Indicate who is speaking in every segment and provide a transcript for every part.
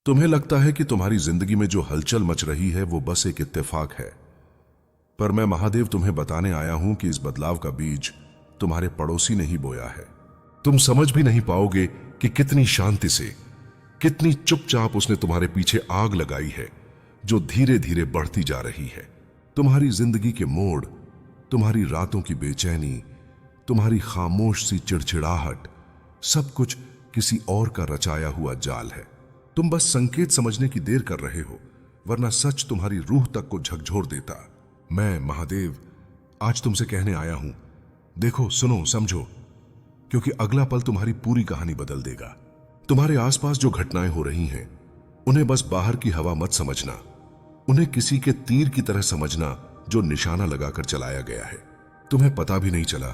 Speaker 1: तुम्हें लगता है कि तुम्हारी जिंदगी में जो हलचल मच रही है वो बस एक इत्तेफाक है, पर मैं महादेव तुम्हें बताने आया हूं कि इस बदलाव का बीज तुम्हारे पड़ोसी ने ही बोया है। तुम समझ भी नहीं पाओगे कि कितनी शांति से, कितनी चुपचाप उसने तुम्हारे पीछे आग लगाई है जो धीरे धीरे बढ़ती जा रही है। तुम्हारी जिंदगी के मोड़, तुम्हारी रातों की बेचैनी, तुम्हारी खामोश सी चिड़चिड़ाहट, सब कुछ किसी और का रचाया हुआ जाल है। तुम बस संकेत समझने की देर कर रहे हो, वरना सच तुम्हारी रूह तक को झकझोर देता। मैं महादेव आज तुमसे कहने आया हूं, देखो, सुनो, समझो, क्योंकि अगला पल तुम्हारी पूरी कहानी बदल देगा। तुम्हारे आसपास जो घटनाएं हो रही हैं, उन्हें बस बाहर की हवा मत समझना, उन्हें किसी के तीर की तरह समझना जो निशाना लगाकर चलाया गया है। तुम्हें पता भी नहीं चला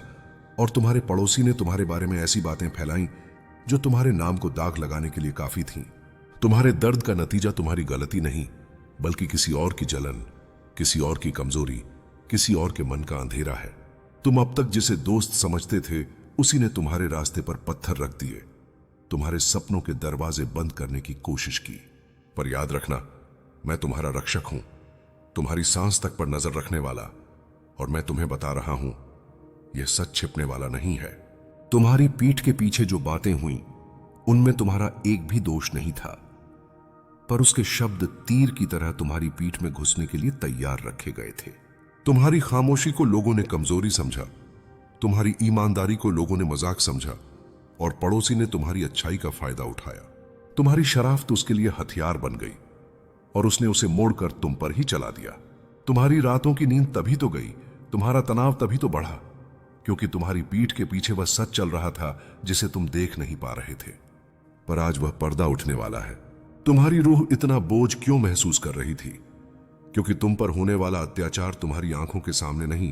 Speaker 1: और तुम्हारे पड़ोसी ने तुम्हारे बारे में ऐसी बातें फैलाई जो तुम्हारे नाम को दाग लगाने के लिए काफी थीं। तुम्हारे दर्द का नतीजा तुम्हारी गलती नहीं, बल्कि किसी और की जलन, किसी और की कमजोरी, किसी और के मन का अंधेरा है। तुम अब तक जिसे दोस्त समझते थे, उसी ने तुम्हारे रास्ते पर पत्थर रख दिए, तुम्हारे सपनों के दरवाजे बंद करने की कोशिश की। पर याद रखना, मैं तुम्हारा रक्षक हूं, तुम्हारी सांस तक पर नजर रखने वाला, और मैं तुम्हें बता रहा हूं, यह सच छिपने वाला नहीं है। तुम्हारी पीठ के पीछे जो बातें हुई, उनमें तुम्हारा एक भी दोष नहीं था, पर उसके शब्द तीर की तरह तुम्हारी पीठ में घुसने के लिए तैयार रखे गए थे। तुम्हारी खामोशी को लोगों ने कमजोरी समझा, तुम्हारी ईमानदारी को लोगों ने मजाक समझा, और पड़ोसी ने तुम्हारी अच्छाई का फायदा उठाया। तुम्हारी शराफत उसके लिए हथियार बन गई और उसने उसे मोड़कर तुम पर ही चला दिया। तुम्हारी रातों की नींद तभी तो गई, तुम्हारा तनाव तभी तो बढ़ा, क्योंकि तुम्हारी पीठ के पीछे वह सच चल रहा था जिसे तुम देख नहीं पा रहे थे। पर आज वह पर्दा उठने वाला है। तुम्हारी रूह इतना बोझ क्यों महसूस कर रही थी? क्योंकि तुम पर होने वाला अत्याचार तुम्हारी आंखों के सामने नहीं,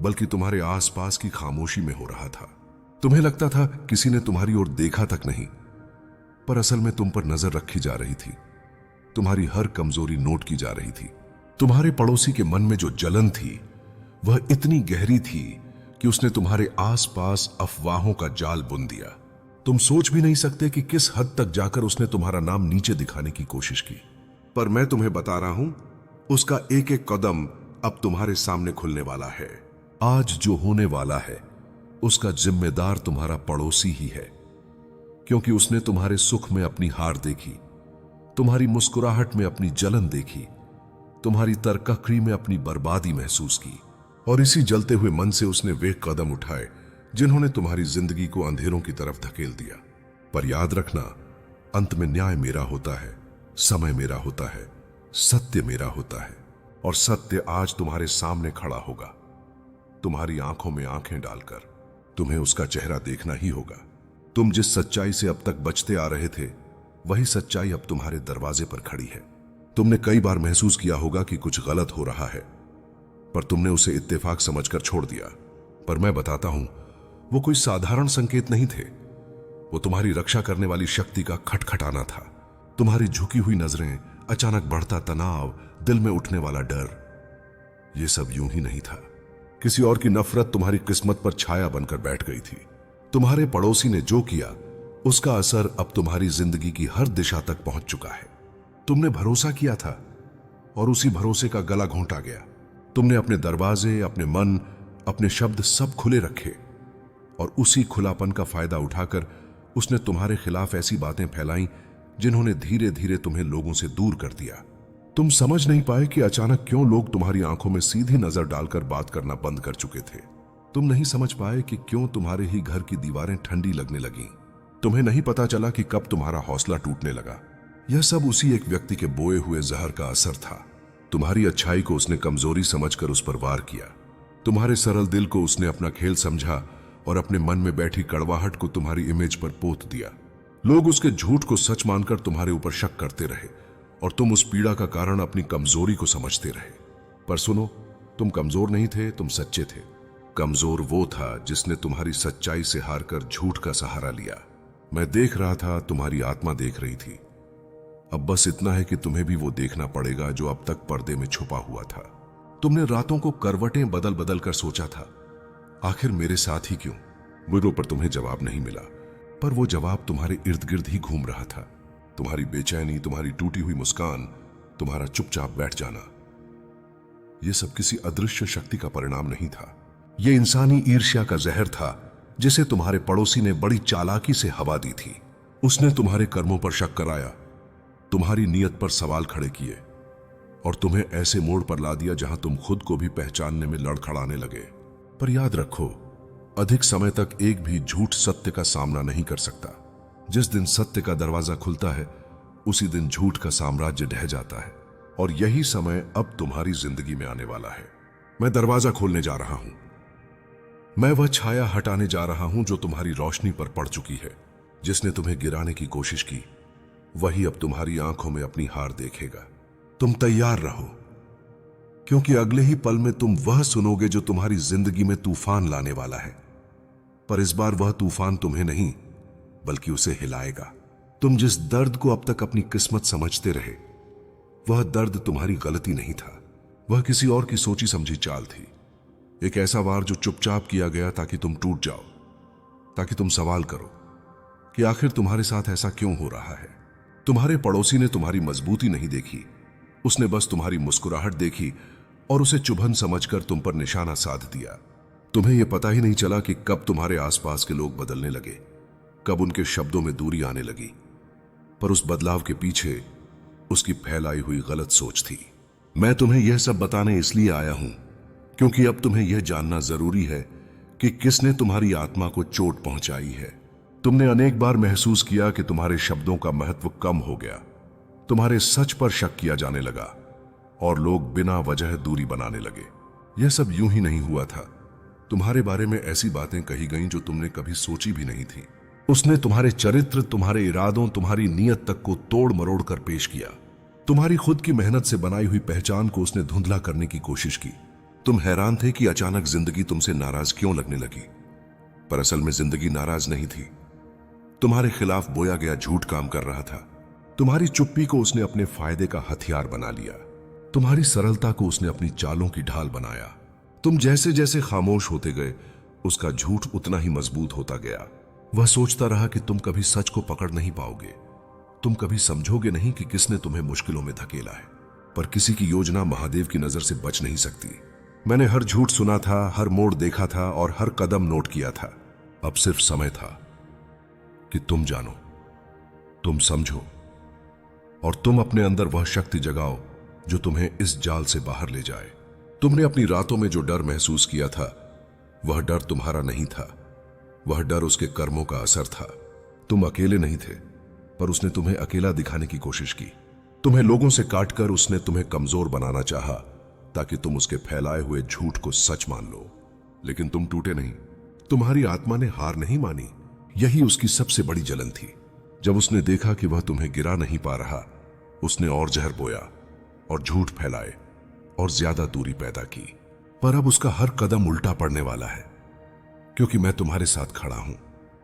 Speaker 1: बल्कि तुम्हारे आसपास की खामोशी में हो रहा था। तुम्हें लगता था किसी ने तुम्हारी ओर देखा तक नहीं, पर असल में तुम पर नजर रखी जा रही थी, तुम्हारी हर कमजोरी नोट की जा रही थी। तुम्हारे पड़ोसी के मन में जो जलन थी, वह इतनी गहरी थी कि उसने तुम्हारे आसपास अफवाहों का जाल बुन दिया। तुम सोच भी नहीं सकते कि किस हद तक जाकर उसने तुम्हारा नाम नीचे दिखाने की कोशिश की। पर मैं तुम्हें बता रहा हूं, उसका एक एक कदम अब तुम्हारे सामने खुलने वाला है। आज जो होने वाला है, उसका जिम्मेदार तुम्हारा पड़ोसी ही है, क्योंकि उसने तुम्हारे सुख में अपनी हार देखी, तुम्हारी मुस्कुराहट में अपनी जलन देखी, तुम्हारी तरककड़ी में अपनी बर्बादी महसूस की, और इसी जलते हुए मन से उसने वे कदम उठाए जिन्होंने तुम्हारी जिंदगी को अंधेरों की तरफ धकेल दिया। पर याद रखना, अंत में न्याय मेरा होता है, समय मेरा होता है, सत्य मेरा होता है, और सत्य आज तुम्हारे सामने खड़ा होगा। तुम्हारी आंखों में आंखें डालकर तुम्हें उसका चेहरा देखना ही होगा। तुम जिस सच्चाई से अब तक बचते आ रहे थे, वही सच्चाई अब तुम्हारे दरवाजे पर खड़ी है। तुमने कई बार महसूस किया होगा कि कुछ गलत हो रहा है, पर तुमने उसे इत्तेफाक समझकर छोड़ दिया। पर मैं बताता हूं, वो कोई साधारण संकेत नहीं थे, वो तुम्हारी रक्षा करने वाली शक्ति का खटखटाना था। तुम्हारी झुकी हुई नजरें, अचानक बढ़ता तनाव, दिल में उठने वाला डर, ये सब यूं ही नहीं था। किसी और की नफरत तुम्हारी किस्मत पर छाया बनकर बैठ गई थी। तुम्हारे पड़ोसी ने जो किया, उसका असर अब तुम्हारी जिंदगी की हर दिशा तक पहुंच चुका है। तुमने भरोसा किया था और उसी भरोसे का गला घोंटा गया। तुमने अपने दरवाजे, अपने मन, अपने शब्द सब खुले रखे, और उसी खुलापन का फायदा उठाकर उसने तुम्हारे खिलाफ ऐसी बातें फैलाई जिन्होंने धीरे धीरे तुम्हें लोगों से दूर कर दिया। तुम समझ नहीं पाए कि अचानक क्यों लोग तुम्हारी आंखों में सीधी नजर डालकर बात करना बंद कर चुके थे। तुम नहीं समझ पाए कि क्यों तुम्हारे ही घर की दीवारें ठंडी लगने लगीं। तुम्हें नहीं पता चला कि कब तुम्हारा हौसला टूटने लगा। यह सब उसी एक व्यक्ति के बोए हुए जहर का असर था। तुम्हारी अच्छाई को उसने कमजोरी समझकर उस पर वार किया। तुम्हारे सरल दिल को उसने अपना खेल समझा और अपने मन में बैठी कड़वाहट को तुम्हारी इमेज पर पोत दिया। लोग उसके झूठ को सच मानकर तुम्हारे ऊपर शक करते रहे, और तुम उस पीड़ा का कारण अपनी कमजोरी को समझते रहे। पर सुनो, तुम कमजोर नहीं थे, तुम सच्चे थे। कमजोर वो था जिसने तुम्हारी सच्चाई से हारकर झूठ का सहारा लिया। मैं देख रहा था, तुम्हारी आत्मा देख रही थी। अब बस इतना है कि तुम्हें भी वो देखना पड़ेगा जो अब तक पर्दे में छुपा हुआ था। तुमने रातों को करवटें बदल बदल कर सोचा था, आखिर मेरे साथ ही क्यों? मुझ पर तुम्हें जवाब नहीं मिला, पर वो जवाब तुम्हारे इर्द गिर्द ही घूम रहा था। तुम्हारी बेचैनी, तुम्हारी टूटी हुई मुस्कान, तुम्हारा चुपचाप बैठ जाना, यह सब किसी अदृश्य शक्ति का परिणाम नहीं था। यह इंसानी ईर्ष्या का जहर था जिसे तुम्हारे पड़ोसी ने बड़ी चालाकी से हवा दी थी। उसने तुम्हारे कर्मों पर शक कराया, तुम्हारी नीयत पर सवाल खड़े किए और तुम्हें ऐसे मोड़ पर ला दिया जहां तुम खुद को भी पहचानने में लड़खड़ाने लगे। पर याद रखो, अधिक समय तक एक भी झूठ सत्य का सामना नहीं कर सकता। जिस दिन सत्य का दरवाजा खुलता है, उसी दिन झूठ का साम्राज्य ढह जाता है। और यही समय अब तुम्हारी जिंदगी में आने वाला है। मैं दरवाजा खोलने जा रहा हूं। मैं वह छाया हटाने जा रहा हूं जो तुम्हारी रोशनी पर पड़ चुकी है। जिसने तुम्हें गिराने की कोशिश की, वही अब तुम्हारी आंखों में अपनी हार देखेगा। तुम तैयार रहो, क्योंकि अगले ही पल में तुम वह सुनोगे जो तुम्हारी जिंदगी में तूफान लाने वाला है। पर इस बार वह तूफान तुम्हें नहीं, बल्कि उसे हिलाएगा। तुम जिस दर्द को अब तक अपनी किस्मत समझते रहे, वह दर्द तुम्हारी गलती नहीं था। वह किसी और की सोची समझी चाल थी। एक ऐसा वार जो चुपचाप किया गया ताकि तुम टूट जाओ, ताकि तुम सवाल करो कि आखिर तुम्हारे साथ ऐसा क्यों हो रहा है। तुम्हारे पड़ोसी ने तुम्हारी मजबूती नहीं देखी, उसने बस तुम्हारी मुस्कुराहट देखी और उसे चुभन समझकर तुम पर निशाना साध दिया। तुम्हें यह पता ही नहीं चला कि कब तुम्हारे आसपास के लोग बदलने लगे, कब उनके शब्दों में दूरी आने लगी। पर उस बदलाव के पीछे उसकी फैलाई हुई गलत सोच थी। मैं तुम्हें यह सब बताने इसलिए आया हूं क्योंकि अब तुम्हें यह जानना जरूरी है कि किसने तुम्हारी आत्मा को चोट पहुंचाई है। तुमने अनेक बार महसूस किया कि तुम्हारे शब्दों का महत्व कम हो गया, तुम्हारे सच पर शक किया जाने लगा और लोग बिना वजह दूरी बनाने लगे। यह सब यूं ही नहीं हुआ था। तुम्हारे बारे में ऐसी बातें कही गईं जो तुमने कभी सोची भी नहीं थी। उसने तुम्हारे चरित्र, तुम्हारे इरादों, तुम्हारी नीयत तक को तोड़ मरोड़ कर पेश किया। तुम्हारी खुद की मेहनत से बनाई हुई पहचान को उसने धुंधला करने की कोशिश की। तुम हैरान थे कि अचानक जिंदगी तुमसे नाराज क्यों लगने लगी, पर असल में जिंदगी नाराज नहीं थी। तुम्हारे खिलाफ बोया गया झूठ काम कर रहा था। तुम्हारी चुप्पी को उसने अपने फायदे का हथियार बना लिया। तुम्हारी सरलता को उसने अपनी चालों की ढाल बनाया। तुम जैसे जैसे खामोश होते गए, उसका झूठ उतना ही मजबूत होता गया। वह सोचता रहा कि तुम कभी सच को पकड़ नहीं पाओगे, तुम कभी समझोगे नहीं कि किसने तुम्हें मुश्किलों में धकेला है। पर किसी की योजना महादेव की नजर से बच नहीं सकती। मैंने हर झूठ सुना था, हर मोड़ देखा था और हर कदम नोट किया था। अब सिर्फ समय था कि तुम जानो, तुम समझो और तुम अपने अंदर वह शक्ति जगाओ जो तुम्हें इस जाल से बाहर ले जाए। तुमने अपनी रातों में जो डर महसूस किया था, वह डर तुम्हारा नहीं था, वह डर उसके कर्मों का असर था। तुम अकेले नहीं थे, पर उसने तुम्हें अकेला दिखाने की कोशिश की। तुम्हें लोगों से काटकर उसने तुम्हें कमजोर बनाना चाहा ताकि तुम उसके फैलाए हुए झूठ को सच मान लो। लेकिन तुम टूटे नहीं, तुम्हारी आत्मा ने हार नहीं मानी। यही उसकी सबसे बड़ी जलन थी। जब उसने देखा कि वह तुम्हें गिरा नहीं पा रहा, उसने और जहर बोया और झूठ फैलाए और ज्यादा दूरी पैदा की। पर अब उसका हर कदम उल्टा पड़ने वाला है, क्योंकि मैं तुम्हारे साथ खड़ा हूं।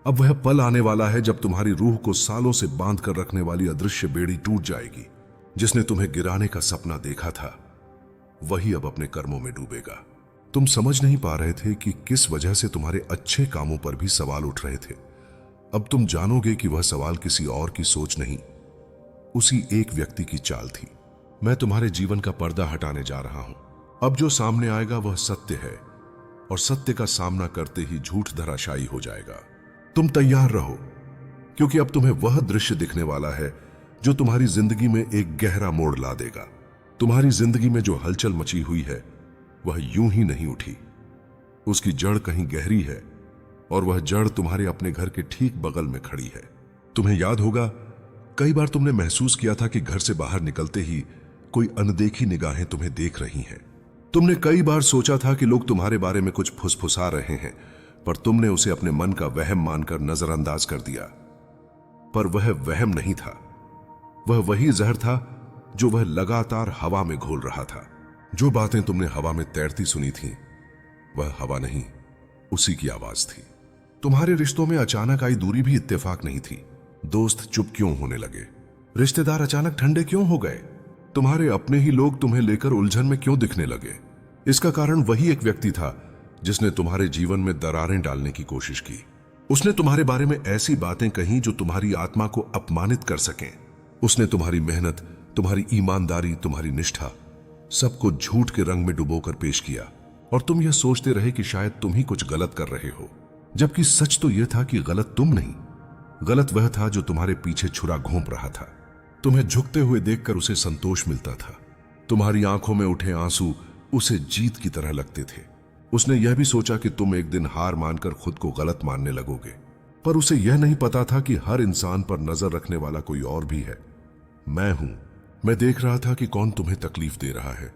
Speaker 1: अब वह पल आने वाला है जब तुम्हारी रूह को सालों से बांध कर रखने वाली अदृश्य बेड़ी टूट जाएगी। जिसने तुम्हें गिराने का सपना देखा था, वही अब अपने कर्मों में डूबेगा। तुम समझ नहीं पा रहे थे कि किस वजह से तुम्हारे अच्छे कामों पर भी सवाल उठ रहे थे। अब तुम जानोगे कि वह सवाल किसी और की सोच नहीं, उसी एक व्यक्ति की चाल थी। मैं तुम्हारे जीवन का पर्दा हटाने जा रहा हूं। अब जो सामने आएगा वह सत्य है, और सत्य का सामना करते ही झूठ धराशायी हो जाएगा। तुम तैयार रहो, क्योंकि अब तुम्हें वह दृश्य दिखने वाला है जो तुम्हारी जिंदगी में एक गहरा मोड़ ला देगा। तुम्हारी जिंदगी में जो हलचल मची हुई है, वह यूं ही नहीं उठी। उसकी जड़ कहीं गहरी है, और वह जड़ तुम्हारे अपने घर के ठीक बगल में खड़ी है। तुम्हें याद होगा, कई बार तुमने महसूस किया था कि घर से बाहर निकलते ही कोई अनदेखी निगाहें तुम्हें देख रही हैं। तुमने कई बार सोचा था कि लोग तुम्हारे बारे में कुछ फुसफुसा रहे हैं, पर तुमने उसे अपने मन का वहम मानकर नजरअंदाज कर दिया। पर वह वहम नहीं था, वह वही जहर था जो वह लगातार हवा में घोल रहा था। जो बातें तुमने हवा में तैरती सुनी थीं, वह हवा नहीं, उसी की आवाज थी। तुम्हारे रिश्तों में अचानक आई दूरी भी इत्तेफाक नहीं थी। दोस्त चुप क्यों होने लगे, रिश्तेदार अचानक ठंडे क्यों हो गए, तुम्हारे अपने ही लोग तुम्हें लेकर उलझन में क्यों दिखने लगे। इसका कारण वही एक व्यक्ति था जिसने तुम्हारे जीवन में दरारें डालने की कोशिश की। उसने तुम्हारे बारे में ऐसी बातें कही जो तुम्हारी आत्मा को अपमानित कर सकें, उसने तुम्हारी मेहनत, तुम्हारी ईमानदारी, तुम्हारी निष्ठा सबको झूठ के रंग में डुबोकर पेश किया और तुम यह सोचते रहे कि शायद तुम ही कुछ गलत कर रहे हो, जबकि सच तो यह था कि गलत तुम नहीं, गलत वह था जो तुम्हारे पीछे छुरा घोंप रहा था। तुम्हें झुकते हुए देखकर उसे संतोष मिलता था। तुम्हारी आंखों में उठे आंसू उसे जीत की तरह लगते थे। उसने यह भी सोचा कि तुम एक दिन हार मानकर खुद को गलत मानने लगोगे, पर उसे यह नहीं पता था कि हर इंसान पर नजर रखने वाला कोई और भी है। मैं हूं। मैं देख रहा था कि कौन तुम्हें तकलीफ दे रहा है,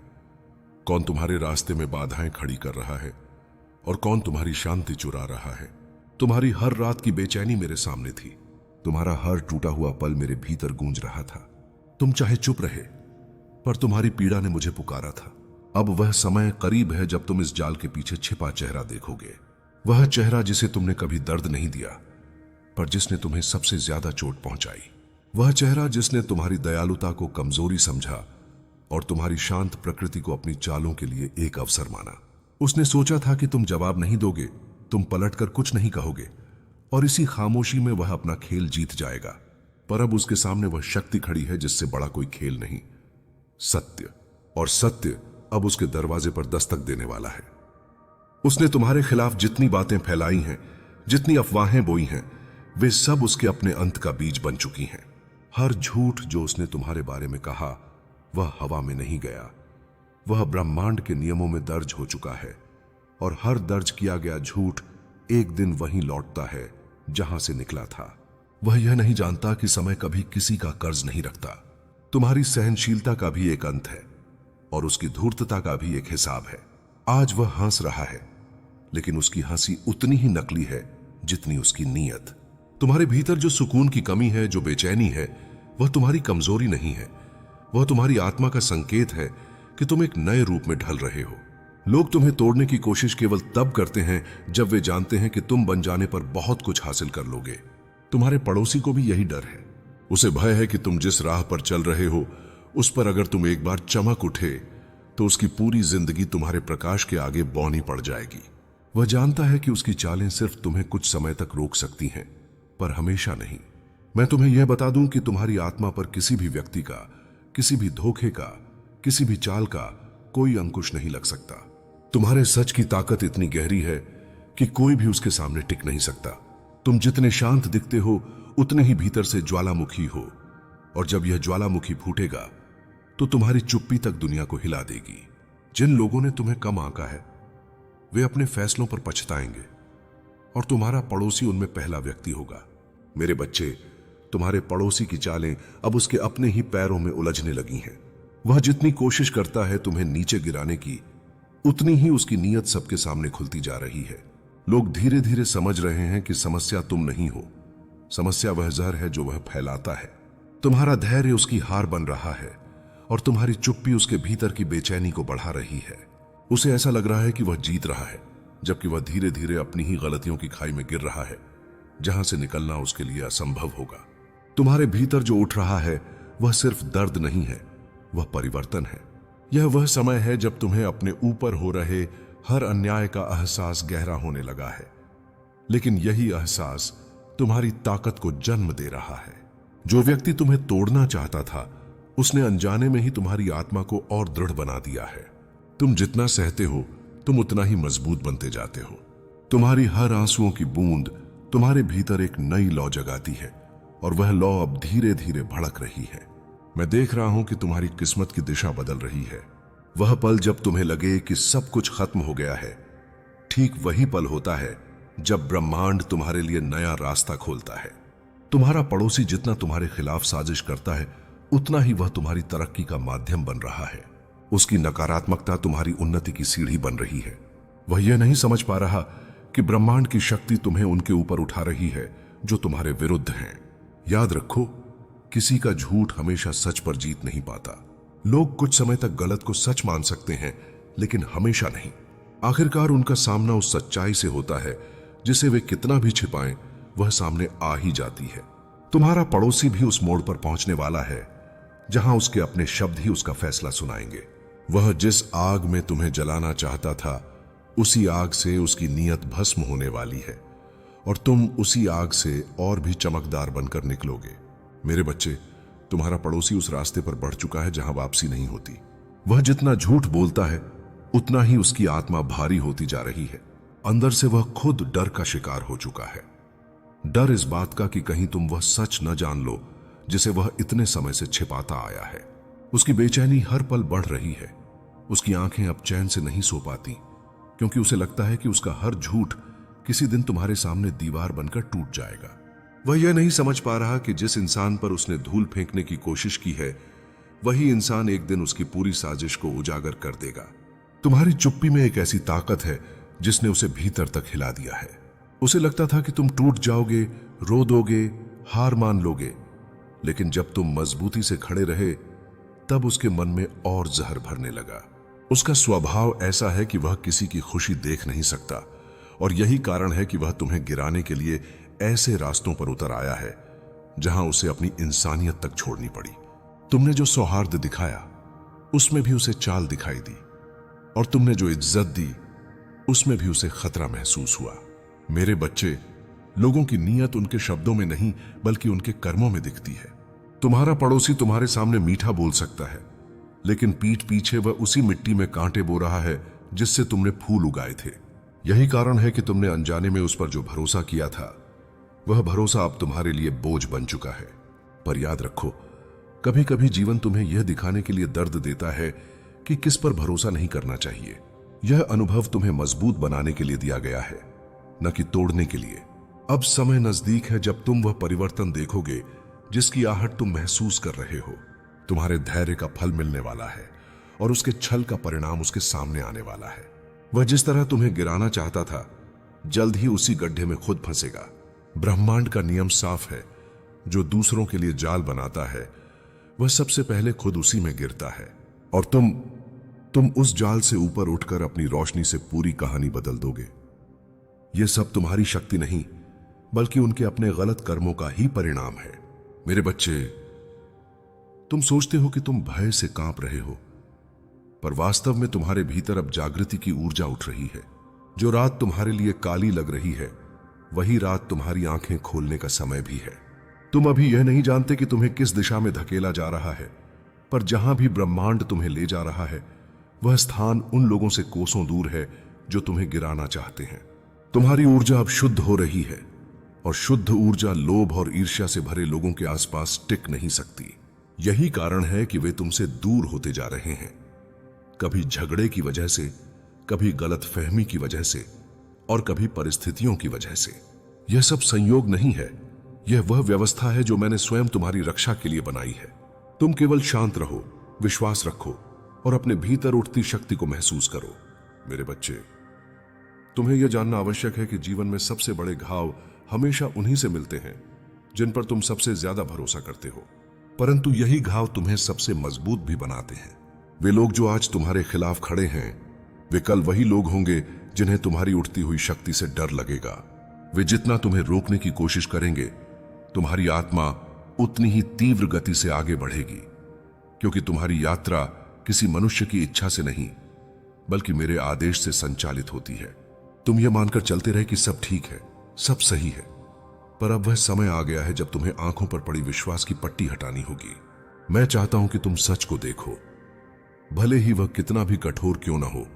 Speaker 1: कौन तुम्हारे रास्ते में बाधाएं खड़ी कर रहा है और कौन तुम्हारी शांति चुरा रहा है। तुम्हारी हर रात की बेचैनी मेरे सामने थी। तुम्हारा हर टूटा हुआ पल मेरे भीतर गूंज रहा था। तुम चाहे चुप रहे, पर तुम्हारी पीड़ा ने मुझे पुकारा था। अब वह समय करीब है जब तुम इस जाल के पीछे छिपा चेहरा देखोगे, वह चेहरा जिसे तुमने कभी दर्द नहीं दिया, पर जिसने तुम्हें सबसे ज्यादा चोट पहुंचाई। वह चेहरा जिसने तुम्हारी दयालुता को कमजोरी समझा और तुम्हारी शांत प्रकृति को अपनी चालों के लिए एक अवसर माना। उसने सोचा था कि तुम जवाब नहीं दोगे, तुम पलटकर कुछ नहीं कहोगे और इसी खामोशी में वह अपना खेल जीत जाएगा। पर अब उसके सामने वह शक्ति खड़ी है जिससे बड़ा कोई खेल नहीं, सत्य। और सत्य अब उसके दरवाजे पर दस्तक देने वाला है। उसने तुम्हारे खिलाफ जितनी बातें फैलाई हैं, जितनी अफवाहें बोई हैं, वे सब उसके अपने अंत का बीज बन चुकी हैं। हर झूठ जो उसने तुम्हारे बारे में कहा वह हवा में नहीं गया, वह ब्रह्मांड के नियमों में दर्ज हो चुका है और हर दर्ज किया गया झूठ एक दिन वहीं लौटता है जहां से निकला था। वह यह नहीं जानता कि समय कभी किसी का कर्ज नहीं रखता। तुम्हारी सहनशीलता का भी एक अंत है और उसकी धूर्तता का भी एक हिसाब है। आज वह हंस रहा है, लेकिन उसकी हंसी उतनी ही नकली है जितनी उसकी नीयत। तुम्हारे भीतर जो सुकून की कमी है, जो बेचैनी है, वह तुम्हारी कमजोरी नहीं है, वह तुम्हारी आत्मा का संकेत है कि तुम एक नए रूप में ढल रहे हो। लोग तुम्हें तोड़ने की कोशिश केवल तब करते हैं जब वे जानते हैं कि तुम बन जाने पर बहुत कुछ हासिल कर लोगे। तुम्हारे पड़ोसी को भी यही डर है। उसे भय है कि तुम जिस राह पर चल रहे हो उस पर अगर तुम एक बार चमक उठे तो उसकी पूरी जिंदगी तुम्हारे प्रकाश के आगे बौनी पड़ जाएगी। वह जानता है कि उसकी चालें सिर्फ तुम्हें कुछ समय तक रोक सकती हैं, पर हमेशा नहीं। मैं तुम्हें यह बता दूं कि तुम्हारी आत्मा पर किसी भी व्यक्ति का, किसी भी धोखे का, किसी भी चाल का कोई अंकुश नहीं लग सकता। तुम्हारे सच की ताकत इतनी गहरी है कि कोई भी उसके सामने टिक नहीं सकता। तुम जितने शांत दिखते हो उतने ही भीतर से ज्वालामुखी हो, और जब यह ज्वालामुखी फूटेगा तो तुम्हारी चुप्पी तक दुनिया को हिला देगी। जिन लोगों ने तुम्हें कम आंका है वे अपने फैसलों पर पछताएंगे और तुम्हारा पड़ोसी उनमें पहला व्यक्ति होगा। मेरे बच्चे, तुम्हारे पड़ोसी की चालें अब उसके अपने ही पैरों में उलझने लगी हैं। वह जितनी कोशिश करता है तुम्हें नीचे गिराने की, उतनी ही उसकी नीयत सबके सामने खुलती जा रही है। लोग धीरे धीरे समझ रहे हैं कि समस्या तुम नहीं हो, समस्या वह जहर है जो वह फैलाता है। तुम्हारा धैर्य उसकी हार बन रहा है और तुम्हारी चुप्पी उसके भीतर की बेचैनी को बढ़ा रही है। उसे ऐसा लग रहा है कि वह जीत रहा है, जबकि वह धीरे धीरे अपनी ही गलतियों की खाई में गिर रहा है, जहां से निकलना उसके लिए असंभव होगा। तुम्हारे भीतर जो उठ रहा है वह सिर्फ दर्द नहीं है, वह परिवर्तन है। यह वह समय है जब तुम्हें अपने ऊपर हो रहे हर अन्याय का एहसास गहरा होने लगा है, लेकिन यही एहसास तुम्हारी ताकत को जन्म दे रहा है। जो व्यक्ति तुम्हें तोड़ना चाहता था उसने अनजाने में ही तुम्हारी आत्मा को और दृढ़ बना दिया है। तुम जितना सहते हो तुम उतना ही मजबूत बनते जाते हो। तुम्हारी हर आंसुओं की बूंद तुम्हारे भीतर एक नई लौ जगाती है और वह लौ अब धीरे धीरे भड़क रही है। मैं देख रहा हूं कि तुम्हारी किस्मत की दिशा बदल रही है। वह पल जब तुम्हें लगे कि सब कुछ खत्म हो गया है, ठीक वही पल होता है जब ब्रह्मांड तुम्हारे लिए नया रास्ता खोलता है। तुम्हारा पड़ोसी जितना तुम्हारे खिलाफ साजिश करता है उतना ही वह तुम्हारी तरक्की का माध्यम बन रहा है। उसकी नकारात्मकता तुम्हारी उन्नति की सीढ़ी बन रही है। वह यह नहीं समझ पा रहा कि ब्रह्मांड की शक्ति तुम्हें उनके ऊपर उठा रही है जो तुम्हारे विरुद्ध हैं। याद रखो, किसी का झूठ हमेशा सच पर जीत नहीं पाता। लोग कुछ समय तक गलत को सच मान सकते हैं, लेकिन हमेशा नहीं। आखिरकार उनका सामना उस सच्चाई से होता है जिसे वे कितना भी छिपाएं, वह सामने आ ही जाती है। तुम्हारा पड़ोसी भी उस मोड़ पर पहुंचने वाला है जहां उसके अपने शब्द ही उसका फैसला सुनाएंगे। वह जिस आग में तुम्हें जलाना चाहता था उसी आग से उसकी नीयत भस्म होने वाली है और तुम उसी आग से और भी चमकदार बनकर निकलोगे। मेरे बच्चे, तुम्हारा पड़ोसी उस रास्ते पर बढ़ चुका है जहां वापसी नहीं होती। वह जितना झूठ बोलता है उतना ही उसकी आत्मा भारी होती जा रही है। अंदर से वह खुद डर का शिकार हो चुका है। डर इस बात का कि कहीं तुम वह सच न जान लो जिसे वह इतने समय से छिपाता आया है। उसकी बेचैनी हर पल बढ़ रही है। उसकी आंखें अब चैन से नहीं सो पाती, क्योंकि उसे लगता है कि उसका हर झूठ किसी दिन तुम्हारे सामने दीवार बनकर टूट जाएगा। वह यह नहीं समझ पा रहा कि जिस इंसान पर उसने धूल फेंकने की कोशिश की है, वही इंसान एक दिन उसकी पूरी साजिश को उजागर कर देगा। तुम्हारी चुप्पी में एक ऐसी ताकत है जिसने उसे भीतर तक हिला दिया है। उसे लगता था कि तुम टूट जाओगे, रो दोगे, हार मान लोगे, लेकिन जब तुम मजबूती से खड़े रहे तब उसके मन में और जहर भरने लगा। उसका स्वभाव ऐसा है कि वह किसी की खुशी देख नहीं सकता, और यही कारण है कि वह तुम्हें गिराने के लिए ऐसे रास्तों पर उतर आया है जहां उसे अपनी इंसानियत तक छोड़नी पड़ी। तुमने जो सौहार्द दिखाया उसमें भी उसे चाल दिखाई दी, और तुमने जो इज्जत दी उसमें भी उसे खतरा महसूस हुआ। मेरे बच्चे, लोगों की नीयत उनके शब्दों में नहीं बल्कि उनके कर्मों में दिखती है। तुम्हारा पड़ोसी तुम्हारे सामने मीठा बोल सकता है, लेकिन पीठ पीछे वह उसी मिट्टी में कांटे बो रहा है जिससे तुमने फूल उगाए थे। यही कारण है कि तुमने अनजाने में उस पर जो भरोसा किया था, वह भरोसा अब तुम्हारे लिए बोझ बन चुका है। पर याद रखो, कभी कभी जीवन तुम्हें यह दिखाने के लिए दर्द देता है कि किस पर भरोसा नहीं करना चाहिए। यह अनुभव तुम्हें मजबूत बनाने के लिए दिया गया है, न कि तोड़ने के लिए। अब समय नजदीक है जब तुम वह परिवर्तन देखोगे जिसकी आहट तुम महसूस कर रहे हो। तुम्हारे धैर्य का फल मिलने वाला है, और उसके छल का परिणाम उसके सामने आने वाला है। वह जिस तरह तुम्हें गिराना चाहता था, जल्द ही उसी गड्ढे में खुद फंसेगा। ब्रह्मांड का नियम साफ है, जो दूसरों के लिए जाल बनाता है वह सबसे पहले खुद उसी में गिरता है। और तुम उस जाल से ऊपर उठकर अपनी रोशनी से पूरी कहानी बदल दोगे। यह सब तुम्हारी शक्ति नहीं बल्कि उनके अपने गलत कर्मों का ही परिणाम है। मेरे बच्चे, तुम सोचते हो कि तुम भय से कांप रहे हो, पर वास्तव में तुम्हारे भीतर अब जागृति की ऊर्जा उठ रही है। जो रात तुम्हारे लिए काली लग रही है, वही रात तुम्हारी आंखें खोलने का समय भी है। तुम अभी यह नहीं जानते कि तुम्हें किस दिशा में धकेला जा रहा है, पर जहां भी ब्रह्मांड तुम्हें ले जा रहा है, वह स्थान उन लोगों से कोसों दूर है जो तुम्हें गिराना चाहते हैं। तुम्हारी ऊर्जा अब शुद्ध हो रही है, और शुद्ध ऊर्जा लोभ और ईर्ष्या से भरे लोगों के आसपास टिक नहीं सकती। यही कारण है कि वे तुमसे दूर होते जा रहे हैं, कभी झगड़े की वजह से, कभी गलतफहमी की वजह से, और कभी परिस्थितियों की वजह से। यह सब संयोग नहीं है, यह वह व्यवस्था है जो मैंने स्वयं तुम्हारी रक्षा के लिए बनाई है। तुम केवल शांत रहो, विश्वास रखो, और अपने भीतर उठती शक्ति को महसूस करो। मेरे बच्चे, तुम्हें यह जानना आवश्यक है कि जीवन में सबसे बड़े घाव हमेशा उन्हीं से मिलते हैं जिन पर तुम सबसे ज्यादा भरोसा करते हो, परंतु यही घाव तुम्हें सबसे मजबूत भी बनाते हैं। वे लोग जो आज तुम्हारे खिलाफ खड़े हैं, वे कल वही लोग होंगे जिन्हें तुम्हारी उठती हुई शक्ति से डर लगेगा। वे जितना तुम्हें रोकने की कोशिश करेंगे, तुम्हारी आत्मा उतनी ही तीव्र गति से आगे बढ़ेगी, क्योंकि तुम्हारी यात्रा किसी मनुष्य की इच्छा से नहीं बल्कि मेरे आदेश से संचालित होती है। तुम यह मानकर चलते रहे कि सब ठीक है, सब सही है, पर अब वह समय आ गया है जब तुम्हें आंखों पर पड़ी विश्वास की पट्टी हटानी होगी। मैं चाहता हूं कि तुम सच को देखो, भले ही वह कितना भी कठोर क्यों ना हो,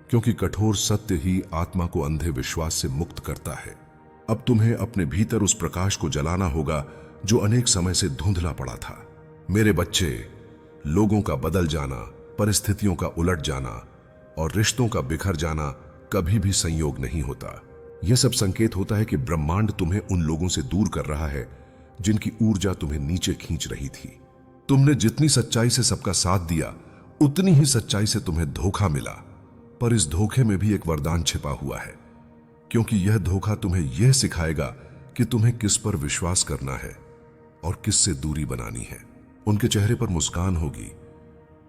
Speaker 1: क्योंकि कठोर सत्य ही आत्मा को अंधे विश्वास से मुक्त करता है। अब तुम्हें अपने भीतर उस प्रकाश को जलाना होगा जो अनेक समय से धुंधला पड़ा था। मेरे बच्चे, लोगों का बदल जाना, परिस्थितियों का उलट जाना और रिश्तों का बिखर जाना कभी भी संयोग नहीं होता। यह सब संकेत होता है कि ब्रह्मांड तुम्हें उन लोगों से दूर कर रहा है जिनकी ऊर्जा तुम्हें नीचे खींच रही थी। तुमने जितनी सच्चाई से सबका साथ दिया, उतनी ही सच्चाई से तुम्हें धोखा मिला, पर इस धोखे में भी एक वरदान छिपा हुआ है, क्योंकि यह धोखा तुम्हें यह सिखाएगा कि तुम्हें किस पर विश्वास करना है और किससे दूरी बनानी है। उनके चेहरे पर मुस्कान होगी,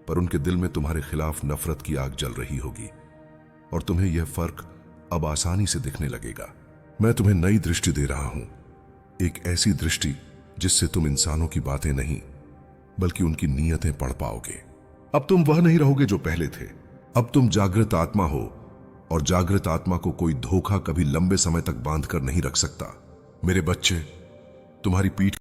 Speaker 1: पर उनके दिल में तुम्हारे खिलाफ नफरत की आग जल रही होगी, और तुम्हें यह फर्क अब आसानी से दिखने लगेगा। मैं तुम्हें नई दृष्टि दे रहा हूं, एक ऐसी दृष्टि जिससे तुम इंसानों की बातें नहीं बल्कि उनकी नीयतें पढ़ पाओगे। अब तुम वह नहीं रहोगे जो पहले थे। अब तुम जागृत आत्मा हो, और जागृत आत्मा को कोई धोखा कभी लंबे समय तक बांध कर नहीं रख सकता। मेरे बच्चे, तुम्हारी पीठ